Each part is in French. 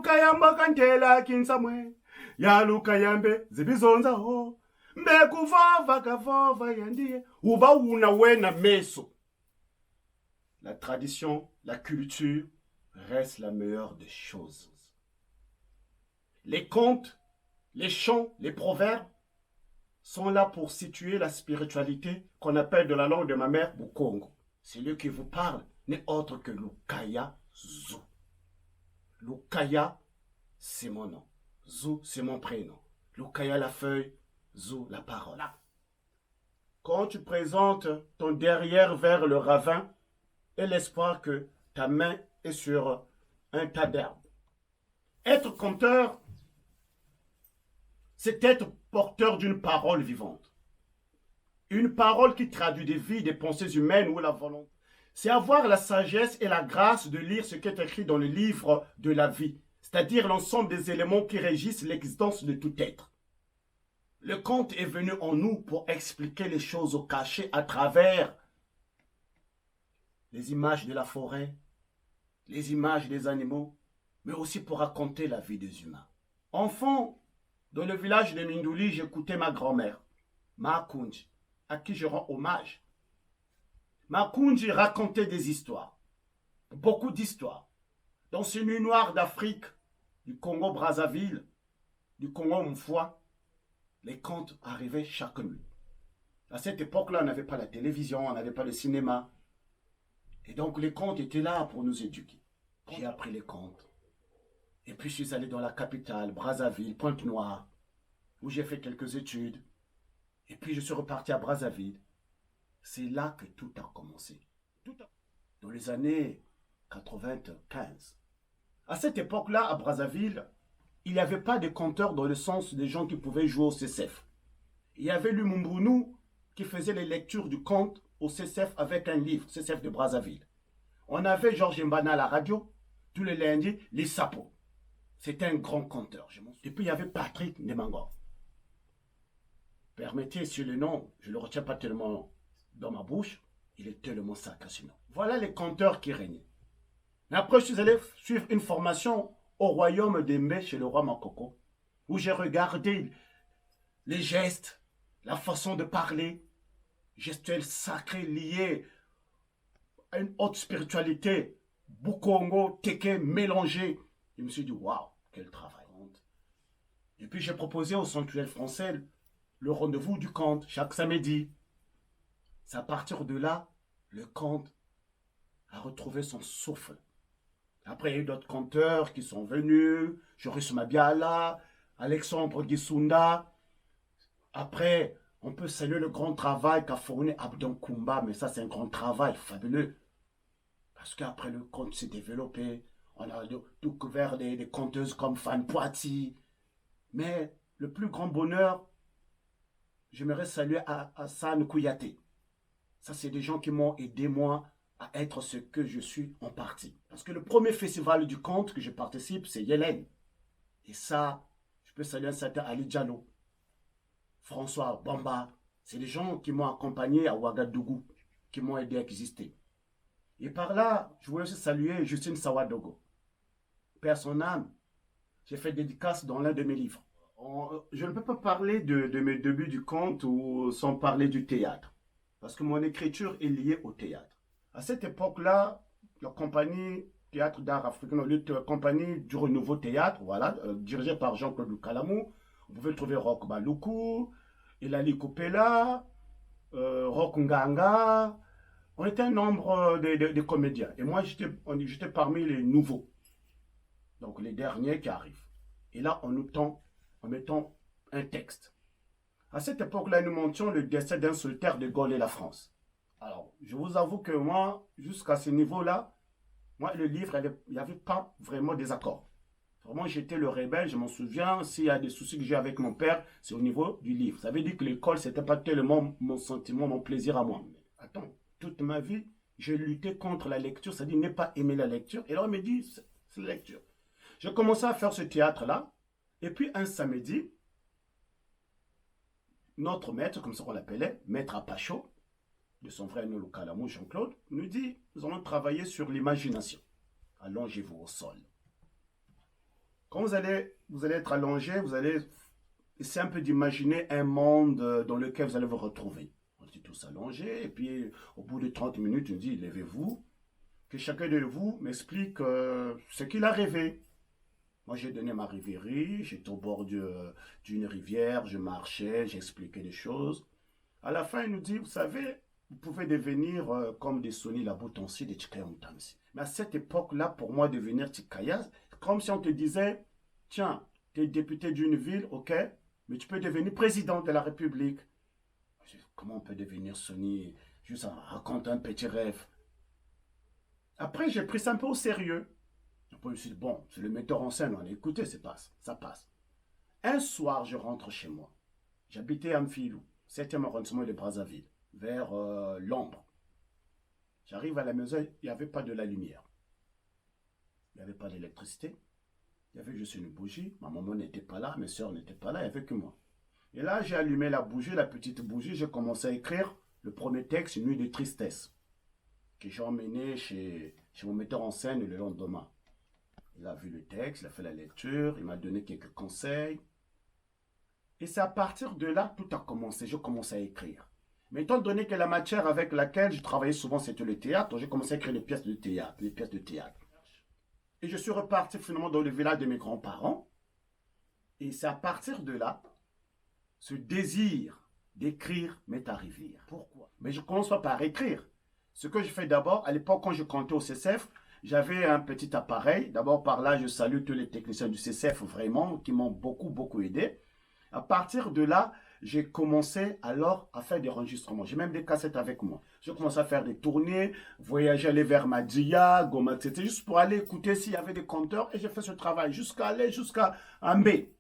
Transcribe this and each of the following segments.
lukayamba kantela kinsamwe ya lukayambe zibizonza ho mbekuvava kavova yandiye uba una wena meso. La tradition, la culture reste la meilleure des choses. Les contes, les chants, les proverbes sont là pour situer la spiritualité qu'on appelle de la langue de ma mère Bukongo. Celui qui vous parle n'est autre que Lukaya Zou. Lukaya, c'est mon nom. Zou, c'est mon prénom. Lukaya la feuille, Zou la parole. Quand tu présentes ton derrière vers le ravin, et l'espoir que ta main est sur un tas d'herbes. Être conteur, c'est être porteur d'une parole vivante. Une parole qui traduit des vies, des pensées humaines ou la volonté. C'est avoir la sagesse et la grâce de lire ce qui est écrit dans le livre de la vie, c'est-à-dire l'ensemble des éléments qui régissent l'existence de tout être. Le conte est venu en nous pour expliquer les choses au cachet à travers les images de la forêt, les images des animaux, mais aussi pour raconter la vie des humains. Enfant, dans le village de Mindouli, j'écoutais ma grand-mère, Makunji, à qui je rends hommage. Makunji racontait des histoires, beaucoup d'histoires. Dans ce nuit noire d'Afrique, du Congo-Brazzaville, du Congo-Mfoua, les contes arrivaient chaque nuit. À cette époque-là, on n'avait pas la télévision, on n'avait pas le cinéma. Et donc les contes étaient là pour nous éduquer. J'ai appris les contes. Et puis je suis allé dans la capitale, Brazzaville, Pointe-Noire, où j'ai fait quelques études. Et puis je suis reparti à Brazzaville. C'est là que tout a commencé. Dans les années 95. À cette époque-là, à Brazzaville, il n'y avait pas de conteurs dans le sens des gens qui pouvaient jouer au CCF. Il y avait Lumumbunou qui faisait les lectures du conte au CCF avec un livre, CCF de Brazzaville. On avait Georges Mbana à la radio, tous les lundis, les sapos. C'était un grand conteur. Et puis il y avait Patrick Nemangor. Permettez, sur le nom, je ne le retiens pas tellement dans ma bouche, il est tellement sacré sinon. Voilà les conteurs qui régnaient. Mais après, je suis allé suivre une formation au royaume d'Embe chez le roi Makoko, où j'ai regardé les gestes, la façon de parler, gestuelle sacrée liée à une haute spiritualité, Bukongo, Teke, mélangé. Je me suis dit, waouh, quel travail. Et puis j'ai proposé au sanctuaire français le rendez-vous du conte chaque samedi. C'est à partir de là, le conte a retrouvé son souffle. Après, il y a eu d'autres conteurs qui sont venus, Joris Mabiala, Alexandre Gisunda. Après, on peut saluer le grand travail qu'a fourni Abdon Koumba, mais ça c'est un grand travail fabuleux. Parce qu'après le conte s'est développé, on a découvert des conteuses comme Fan Poiti. Mais le plus grand bonheur, j'aimerais saluer Hassan Kouyaté. Ça c'est des gens qui m'ont aidé moi à être ce que je suis en partie. Parce que le premier festival du conte que je participe, c'est Yélène. Et ça, je peux saluer un certain Ali Diallo. François Bamba, c'est des gens qui m'ont accompagné à Ouagadougou, qui m'ont aidé à exister. Et par là, je voulais aussi saluer Justine Sawadogo. Père son âme, j'ai fait dédicace dans l'un de mes livres. Je ne peux pas parler de mes débuts du conte sans parler du théâtre. Parce que mon écriture est liée au théâtre. À cette époque-là, la compagnie Théâtre d'art africain, la compagnie du Renouveau Théâtre, voilà, dirigée par Jean-Claude Lukalamou. Vous pouvez trouver Roch Baluku, Elali Kopela, Roch Nganga. On était un nombre de comédiens. Et moi, j'étais parmi les nouveaux. Donc, les derniers qui arrivent. Et là, en mettant un texte. À cette époque-là, nous montions le décès d'un solitaire de Gaulle et la France. Alors, je vous avoue que moi, jusqu'à ce niveau-là, moi, le livre, il n'y avait pas vraiment des accords. Vraiment, j'étais le rebelle, je m'en souviens. S'il y a des soucis que j'ai avec mon père, c'est au niveau du livre. Ça veut dire que l'école, ce n'était pas tellement mon sentiment, mon plaisir à moi. Mais attends, toute ma vie, j'ai lutté contre la lecture, c'est-à-dire ne pas aimer la lecture. Et là, on me dit, c'est la lecture. J'ai commencé à faire ce théâtre-là. Et puis, un samedi, notre maître, comme ça qu'on l'appelait, maître Apacho, de son frère Nolokalamou Jean-Claude, nous dit, nous allons travailler sur l'imagination. Allongez-vous au sol. Quand vous allez être allongé, vous allez essayer un peu d'imaginer un monde dans lequel vous allez vous retrouver. On est tous allongés, et puis au bout de 30 minutes, on dit, levez-vous, que chacun de vous m'explique ce qu'il a rêvé. Moi, j'ai donné ma rêverie, j'étais au bord d'une rivière, je marchais, j'expliquais des choses. À la fin, il nous dit, vous savez, vous pouvez devenir comme des Sony Laboutonsi, des Tchikayantamsi. Mais à cette époque-là, pour moi, devenir Tchikaya, c'est comme si on te disait, tiens, tu es député d'une ville, ok, mais tu peux devenir président de la République. Comment on peut devenir Sony juste en racontant un petit rêve? Après, j'ai pris ça un peu au sérieux. Après, je me suis dit, bon, c'est le metteur en scène, on a écouté, ça passe. Un soir, je rentre chez moi. J'habitais à Mfilou, 7e arrondissement de Brazzaville, vers l'ombre. J'arrive à la maison, il n'y avait pas de la lumière. Il n'y avait pas d'électricité. Il y avait juste une bougie. Ma maman n'était pas là, mes soeurs n'étaient pas là, il n'y avait que moi. Et là, j'ai allumé la bougie, la petite bougie, j'ai commencé à écrire le premier texte, Une nuit de tristesse, que j'ai emmené chez mon metteur en scène le lendemain. Il a vu le texte, il a fait la lecture, il m'a donné quelques conseils. Et c'est à partir de là, tout a commencé. Je commençais à écrire. Mais étant donné que la matière avec laquelle je travaillais souvent, c'était le théâtre, j'ai commencé à écrire des pièces de théâtre, Et je suis reparti finalement dans le village de mes grands-parents. Et c'est à partir de là, ce désir d'écrire m'est arrivé. Pourquoi? Mais je commence pas par écrire. Ce que je fais d'abord, à l'époque, quand je comptais au CCF, j'avais un petit appareil. D'abord, par là, je salue tous les techniciens du CCF, vraiment, qui m'ont beaucoup aidé. À partir de là, j'ai commencé alors à faire des enregistrements. J'ai même des cassettes avec moi. J'ai commencé à faire des tournées, voyager, aller vers Madia, Goma, etc. Juste pour aller écouter s'il y avait des compteurs. Et j'ai fait ce travail jusqu'à aller jusqu'à Ambé.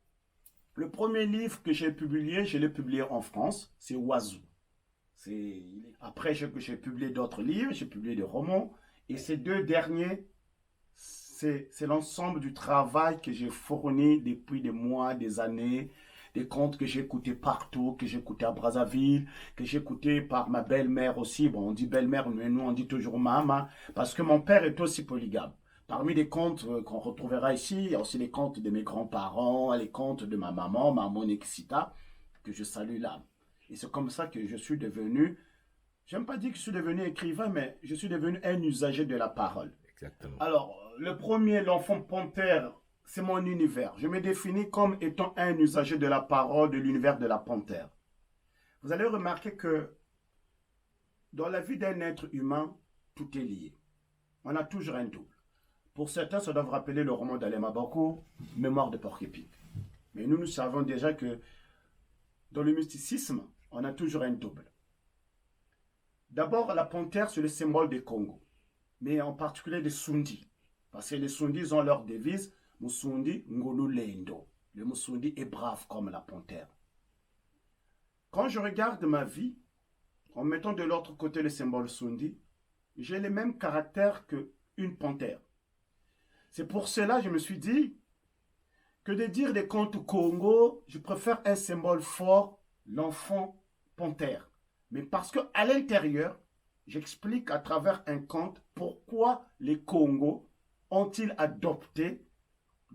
Le premier livre que j'ai publié, je l'ai publié en France. C'est Oiseau. Après, j'ai publié d'autres livres, j'ai publié des romans. Et ces deux derniers, c'est l'ensemble du travail que j'ai fourni depuis des mois, des années, des contes que j'ai écoutés partout, que j'ai écoutés à Brazzaville, que j'ai écoutés par ma belle-mère aussi. Bon, on dit belle-mère, mais nous on dit toujours maman, parce que mon père est aussi polygame. Parmi les contes qu'on retrouvera ici, il y a aussi les contes de mes grands-parents, les contes de ma maman Exita, que je salue là. Et c'est comme ça que je suis devenu, j'aime pas dire que je suis devenu écrivain, mais je suis devenu un usager de la parole. Exactement. Alors, le premier, l'enfant panthère, c'est mon univers. Je me définis comme étant un usager de la parole, de l'univers de la panthère. Vous allez remarquer que dans la vie d'un être humain, tout est lié. On a toujours un double. Pour certains, ça doit vous rappeler le roman d'Alema Bako, Mémoire de Porc-Épic. Mais nous savons déjà que dans le mysticisme, on a toujours un double. D'abord, la panthère, c'est le symbole des Congo, mais en particulier des Sundis. Parce que les Sundis ont leur devise, Musundi Ngolu Lendo. Le Musundi est brave comme la panthère. Quand je regarde ma vie, en mettant de l'autre côté le symbole Sundi, j'ai les mêmes caractères qu'une panthère. C'est pour cela que je me suis dit que de dire des contes Congo, je préfère un symbole fort, l'enfant panthère. Mais parce qu'à l'intérieur, j'explique à travers un conte pourquoi les Congos ont-ils adopté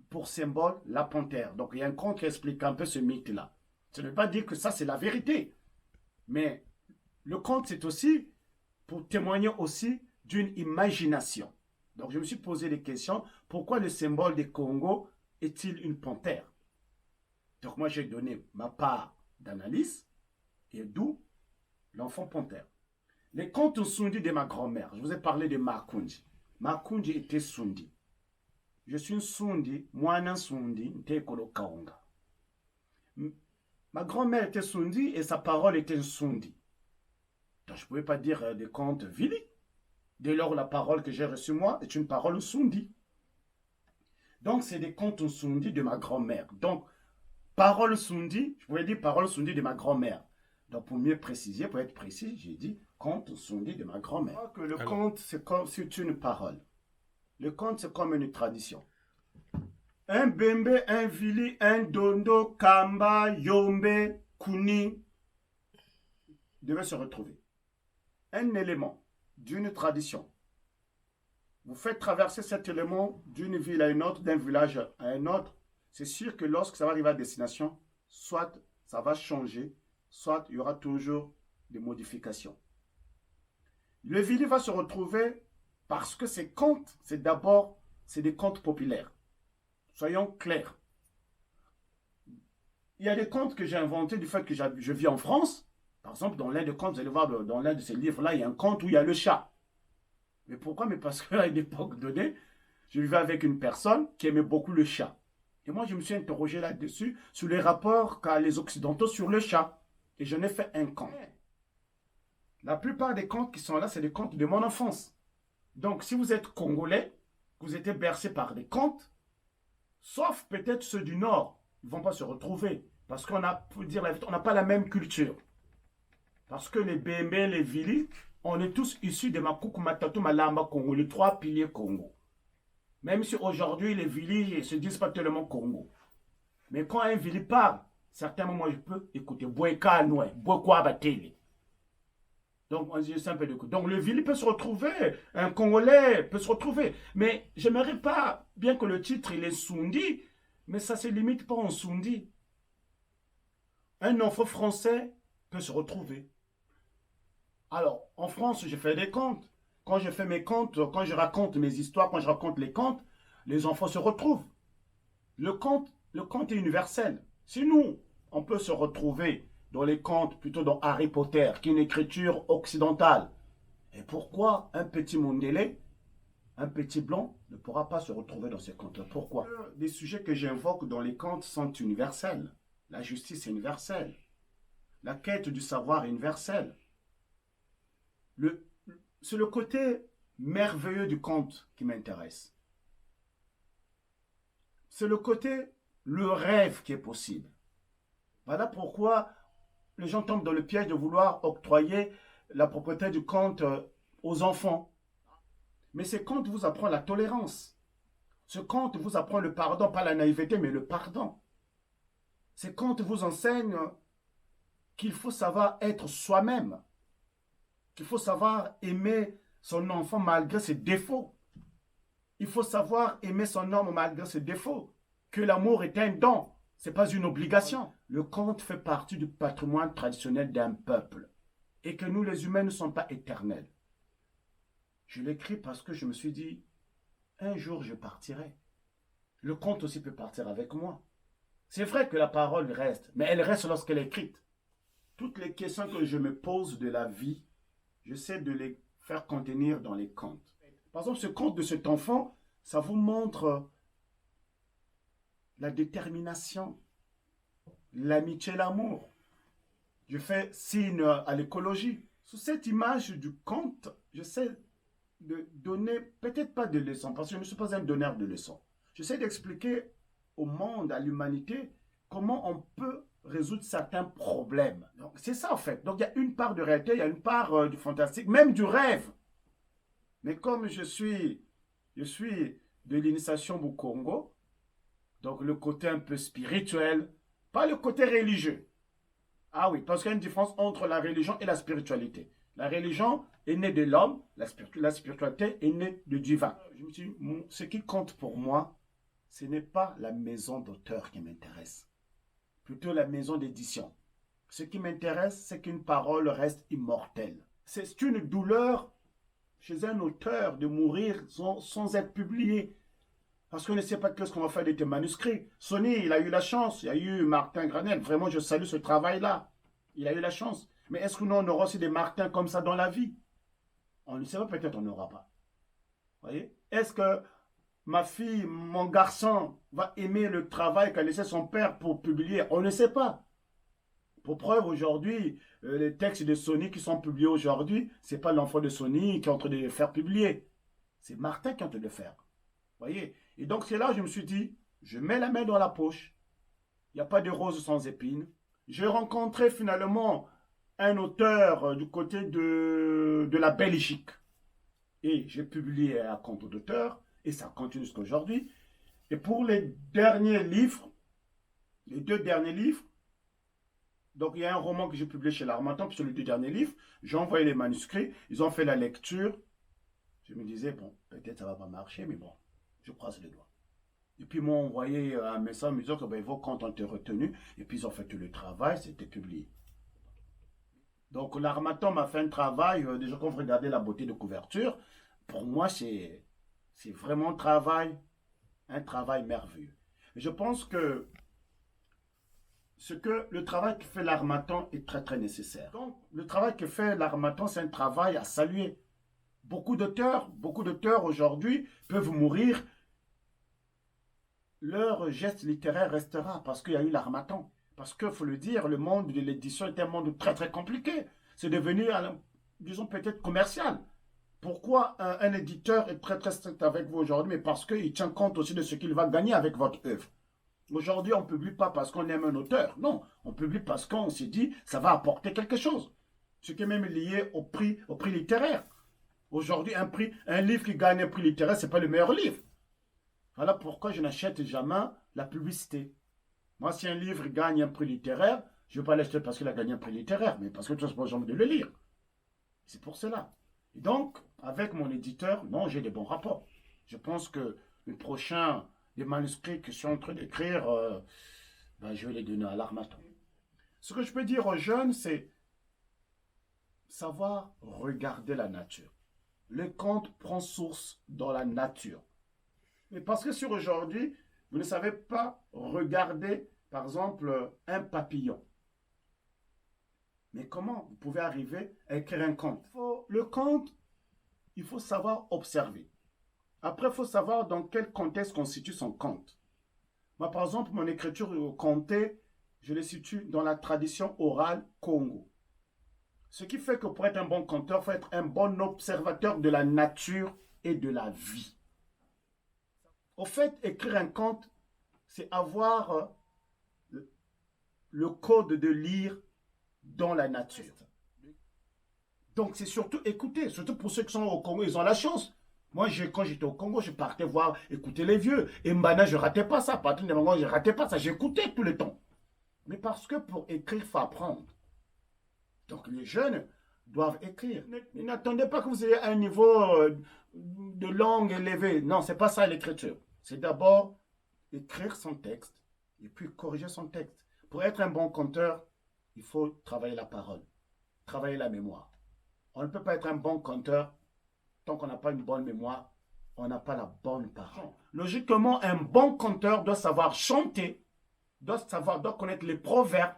pour symbole la panthère. Donc il y a un conte qui explique un peu ce mythe-là. Ça ne veut pas dire que ça c'est la vérité. Mais le conte c'est aussi pour témoigner aussi d'une imagination. Donc je me suis posé des questions. Pourquoi le symbole des Congo est-il une panthère? Donc moi j'ai donné ma part d'analyse et d'où l'enfant panthère. Les contes Sundi de ma grand-mère. Je vous ai parlé de Makundi. Makundi était Sundi. Je suis un Sundi, moi un Sundi, Ntekolo Kaonga. Ma grand-mère était Sundi et sa parole était un Sundi. Donc je ne pouvais pas dire des contes Vili. Dès lors, la parole que j'ai reçue moi est une parole Sundi. Donc c'est des contes Sundi de ma grand-mère. Donc parole Sundi, je pouvais dire parole Sundi de ma grand-mère. Donc pour mieux préciser, pour être précis, j'ai dit conte Sundi de ma grand-mère. Je crois que le conte c'est une parole. Le conte c'est comme une tradition. Un Bembe, un Vili, un Dondo, Kamba, Yombe, Kuni devaient se retrouver. Un élément d'une tradition. Vous faites traverser cet élément d'une ville à une autre, d'un village à un autre, c'est sûr que lorsque ça va arriver à destination, soit ça va changer, soit il y aura toujours des modifications. Le Vili va se retrouver parce que ces contes, c'est d'abord, c'est des contes populaires. Soyons clairs. Il y a des contes que j'ai inventés du fait que je vis en France. Par exemple, dans l'un des contes, vous allez voir, dans l'un de ces livres-là, il y a un conte où il y a le chat. Mais pourquoi? Mais parce qu'à une époque donnée, je vivais avec une personne qui aimait beaucoup le chat. Et moi, je me suis interrogé là-dessus, sur les rapports qu'a les Occidentaux sur le chat. Et je n'ai fait un conte. La plupart des contes qui sont là, c'est des contes de mon enfance. Donc, si vous êtes congolais, vous êtes bercé par des contes, sauf peut-être ceux du Nord, ils ne vont pas se retrouver. Parce qu'on a, pour dire la vérité, on n'a pas la même culture. Parce que les Bembe, les Vili, on est tous issus de Makuku, Matatu, Malamba, Congo, les trois piliers Congo. Même si aujourd'hui, les Vili ne se disent pas tellement Congo. Mais quand un Vili parle, certains moments, je peux écouter Boueka Noué, Bouekwa Batele. Donc, on dit un peu de coup. Donc, le Vili peut se retrouver, un Congolais peut se retrouver. Mais j'aimerais pas, bien que le titre, il est Sundi, mais ça ne se limite pas en Sundi. Un enfant français peut se retrouver. Alors, en France, je fais des contes. Quand je fais mes contes, quand je raconte mes histoires, quand je raconte les contes, les enfants se retrouvent. Le conte est universel. Si nous, on peut se retrouver dans les contes, plutôt dans Harry Potter, qui est une écriture occidentale, et pourquoi un petit Mondélé, un petit blanc, ne pourra pas se retrouver dans ces contes? Pourquoi? Les sujets que j'invoque dans les contes sont universels. La justice est universelle. La quête du savoir est universelle. C'est le côté merveilleux du conte qui m'intéresse. C'est le côté, le rêve qui est possible. Voilà pourquoi les gens tombent dans le piège de vouloir octroyer la propriété du conte aux enfants. Mais ce conte vous apprend la tolérance. Ce conte vous apprend le pardon, pas la naïveté, mais le pardon. Ce conte vous enseigne qu'il faut savoir être soi-même, qu'il faut savoir aimer son enfant malgré ses défauts. Il faut savoir aimer son homme malgré ses défauts. Que l'amour est un don, ce n'est pas une obligation. Le conte fait partie du patrimoine traditionnel d'un peuple. Et que nous, les humains, ne sommes pas éternels. Je l'écris parce que je me suis dit, un jour je partirai. Le conte aussi peut partir avec moi. C'est vrai que la parole reste, mais elle reste lorsqu'elle est écrite. Toutes les questions que je me pose de la vie, j'essaie de les faire contenir dans les contes. Par exemple, ce conte de cet enfant, ça vous montre la détermination, l'amitié, l'amour. Je fais signe à l'écologie. Sous cette image du conte, j'essaie de donner, peut-être pas de leçons, parce que je ne suis pas un donneur de leçons. J'essaie d'expliquer au monde, à l'humanité, comment on peut résoudre certains problèmes. Donc, c'est ça en fait. Donc, il y a une part de réalité, il y a une part du fantastique, même du rêve. Mais comme je suis de l'initiation au Congo, donc le côté un peu spirituel, pas le côté religieux. Ah oui, parce qu'il y a une différence entre la religion et la spiritualité. La religion est née de l'homme, la spiritualité est née du divin. Je me suis dit, ce qui compte pour moi, ce n'est pas la maison d'auteur qui m'intéresse, plutôt la maison d'édition. Ce qui m'intéresse, c'est qu'une parole reste immortelle. C'est une douleur chez un auteur de mourir sans être publié. Parce qu'on ne sait pas qu'est-ce qu'on va faire de tes manuscrits. Sony, il a eu la chance. Il y a eu Martin Granel. Vraiment, je salue ce travail-là. Il a eu la chance. Mais est-ce que nous, on aura aussi des Martins comme ça dans la vie? On ne sait pas, peut-être on n'aura pas. Vous voyez? Est-ce que ma fille, mon garçon, va aimer le travail qu'a laissé son père pour publier? On ne sait pas. Pour preuve, aujourd'hui, les textes de Sony qui sont publiés aujourd'hui, ce n'est pas l'enfant de Sony qui est en train de les faire publier. C'est Martin qui est en train de le faire. Vous voyez? Et donc, c'est là où je me suis dit, je mets la main dans la poche. Il n'y a pas de rose sans épines. J'ai rencontré finalement un auteur du côté de la Belgique. Et j'ai publié un compte d'auteur. Et ça continue jusqu'à aujourd'hui. Et pour les derniers livres, les 2 derniers livres, donc il y a un roman que j'ai publié chez l'Harmattan, puis sur les 2 derniers livres, j'ai envoyé les manuscrits, ils ont fait la lecture. Je me disais, bon, peut-être ça ne va pas marcher, mais bon, je croise les doigts. Et puis ils m'ont envoyé un message me disant que ben, vos comptes ont été retenus. Et puis ils ont fait tout le travail, c'était publié. Donc l'Harmattan m'a fait un travail, déjà quand vous regardez la beauté de couverture, pour moi c'est vraiment un travail merveilleux. Et je pense que le travail que fait l'Harmattan est très très nécessaire. Donc le travail que fait l'Harmattan, c'est un travail à saluer. Beaucoup d'auteurs aujourd'hui peuvent mourir. Leur geste littéraire restera parce qu'il y a eu l'Harmattan. Parce qu'il faut le dire, le monde de l'édition est un monde très très compliqué. C'est devenu, disons peut-être commercial. Pourquoi un éditeur est très très strict avec vous aujourd'hui? Mais parce qu'il tient compte aussi de ce qu'il va gagner avec votre œuvre. Aujourd'hui, on ne publie pas parce qu'on aime un auteur. Non, on publie parce qu'on s'est dit ça va apporter quelque chose. Ce qui est même lié au prix littéraire. Aujourd'hui, un livre qui gagne un prix littéraire, ce n'est pas le meilleur livre. Voilà pourquoi je n'achète jamais la publicité. Moi, si un livre gagne un prix littéraire, je ne vais pas l'acheter parce qu'il a gagné un prix littéraire, mais parce que tout simplement j'ai envie de le lire. C'est pour cela. Et donc, avec mon éditeur, non, j'ai des bons rapports. Je pense que le prochain des manuscrits que je suis en train d'écrire, je vais les donner à l'Harmattan. Ce que je peux dire aux jeunes, c'est savoir regarder la nature. Le conte prend source dans la nature. Mais parce que sur aujourd'hui, vous ne savez pas regarder, par exemple, un papillon. Mais comment vous pouvez arriver à écrire un conte? Le conte, il faut savoir observer. Après, il faut savoir dans quel contexte constitue son conte. Moi, par exemple, mon écriture contée, je le situe dans la tradition orale Congo. Ce qui fait que pour être un bon conteur, il faut être un bon observateur de la nature et de la vie. Au fait, écrire un conte, c'est avoir le code de lire dans la nature. Donc, c'est surtout écouter. Surtout pour ceux qui sont au Congo, ils ont la chance. Moi, quand j'étais au Congo, je partais voir, écouter les vieux. Et Mbana, je ne ratais pas ça. À partir du moment où je ne ratais pas ça, j'écoutais tout le temps. Mais parce que pour écrire, il faut apprendre. Donc, les jeunes doivent écrire. N'attendez pas que vous ayez un niveau de langue élevé. Non, ce n'est pas ça l'écriture. C'est d'abord écrire son texte et puis corriger son texte. Pour être un bon conteur, il faut travailler la parole, travailler la mémoire. On ne peut pas être un bon conteur tant qu'on n'a pas une bonne mémoire, on n'a pas la bonne parole. Logiquement, un bon conteur doit savoir chanter, doit connaître les proverbes,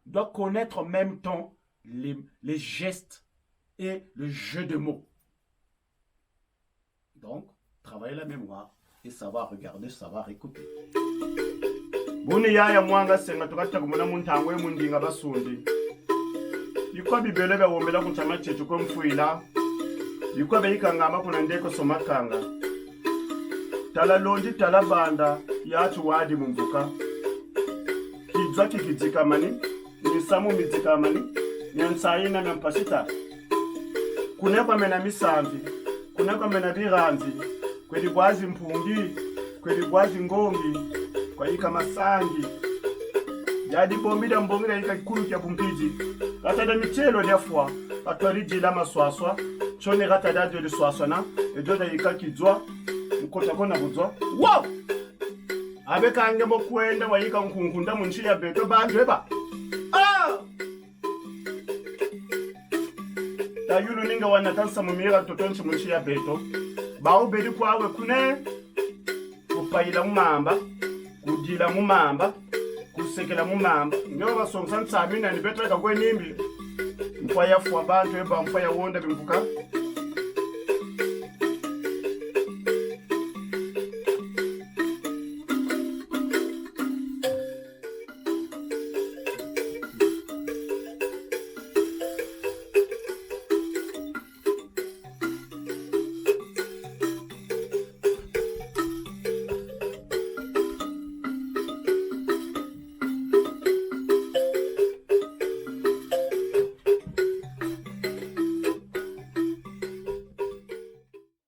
doit connaître en même temps les gestes et le jeu de mots. Donc, travailler la mémoire et savoir regarder, savoir écouter. Buni yaya mwanga senga tukata kumuna muntangwe mundinga basundi. Yikwa bibele be wombela kuchama chechu ko mfuila. Yikwa be ikangama kuna ndeko somakanga. Tala lonji tala banda yachu wadi mumvuka. Kidza kikizika mani, nisamu mizika mani, nyansayina na mpashita. Kunekwa mena misambi, kunekwa mena biranzi. Kweli gwazi mpungi, kweli gwazi ngongi, kwa yika masangi. Yadi bombida mbongila yika kikulu kia pumpiji. Katada michelo liafua, atwariji la maswaswa, chone katada de swaswana, edoda yika kizwa, mkota kona buzwa. Wow! Abeka ange mokwenda wa yika mkunkunda munchi ya beto bandu eba. Ah! Tayulu ninga wanatansa mumira totonchi munchi ya beto. Bao bedi kwawe kune kupayila mumamba, kudila mumamba, kusekela mumamba. Nyo basongsa ntsami na nibeto ka kwenimbi. Mfaya fwa bantu eba mfaya wonda bimfuka.